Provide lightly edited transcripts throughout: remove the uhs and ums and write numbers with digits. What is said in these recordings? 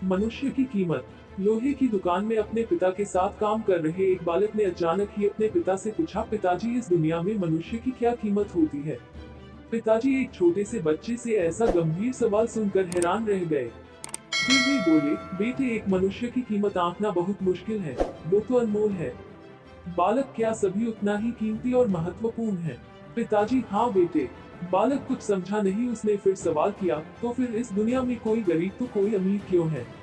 मनुष्य की कीमत। लोहे की दुकान में अपने पिता के साथ काम कर रहे एक बालक ने अचानक ही अपने पिता से पूछा, पिताजी, इस दुनिया में मनुष्य की क्या कीमत होती है? पिताजी एक छोटे से बच्चे से ऐसा गंभीर सवाल सुनकर हैरान रह गए। फिर भी बोले, बेटे, एक मनुष्य की कीमत आंकना बहुत मुश्किल है, वो तो अनमोल है। बालक, क्या सभी उतना ही कीमती और महत्वपूर्ण है? पिताजी, हाँ बेटे। बालक कुछ समझा नहीं, उसने फिर सवाल किया, तो फिर इस दुनिया में कोई गरीब तो कोई अमीर क्यों है?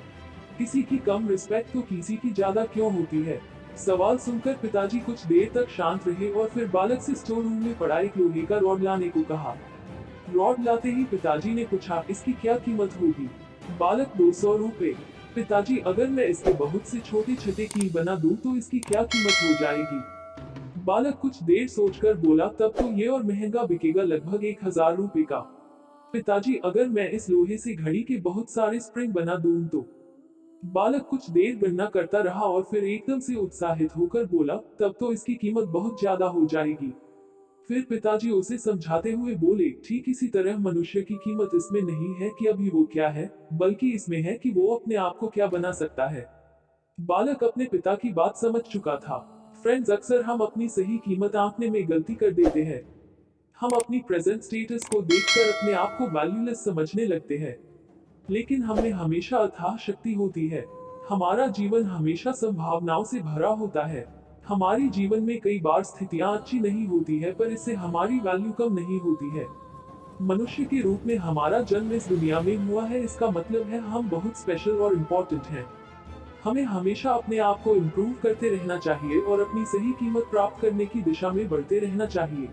किसी की कम रिस्पेक्ट तो किसी की ज्यादा क्यों होती है? सवाल सुनकर पिताजी कुछ देर तक शांत रहे और फिर बालक से स्टोर रूम में पड़ा एक लोहे का रॉड लाने को कहा। रॉड लाते ही पिताजी ने पूछा, इसकी क्या कीमत होगी? बालक, 200 रुपए। पिताजी, अगर मैं इसके बहुत से छोटे छोटे कील बना दूं तो इसकी क्या कीमत हो जाएगी? बालक कुछ देर सोचकर बोला, तब तो ये और महंगा बिकेगा, लगभग 1000 रुपए का। पिताजी, अगर मैं इस लोहे से घड़ी के बहुत सारे स्प्रिंग बना दूं तो? बालक कुछ देर गणना करता रहा और फिर एकदम से उत्साहित होकर बोला, तब तो इसकी कीमत बहुत ज्यादा हो जाएगी। फिर पिताजी उसे समझाते हुए बोले, ठीक इसी तरह मनुष्य की कीमत इसमें नहीं है कि अभी वो क्या है, बल्कि इसमें है कि वो अपने आप को क्या बना सकता है। बालक अपने पिता की बात समझ चुका था। फ्रेंड्स, अक्सर हम अपनी सही कीमत आंकने में गलती कर देते हैं। हम अपनी प्रेजेंट स्टेटस को देखकर अपने आप को वैल्यूलेस समझने लगते हैं। लेकिन हमें हमेशा अथाह शक्ति होती है। हमारा जीवन हमेशा संभावनाओं से भरा होता है। हमारी जीवन में कई बार स्थितियां अच्छी नहीं होती है, पर इससे हमारी वैल्यू कम नहीं होती है। मनुष्य के रूप में हमारा जन्म इस दुनिया में हुआ है, इसका मतलब है हम बहुत स्पेशल और इम्पोर्टेंट हैं। हमें हमेशा अपने आप को इम्प्रूव करते रहना चाहिए और अपनी सही कीमत प्राप्त करने की दिशा में बढ़ते रहना चाहिए।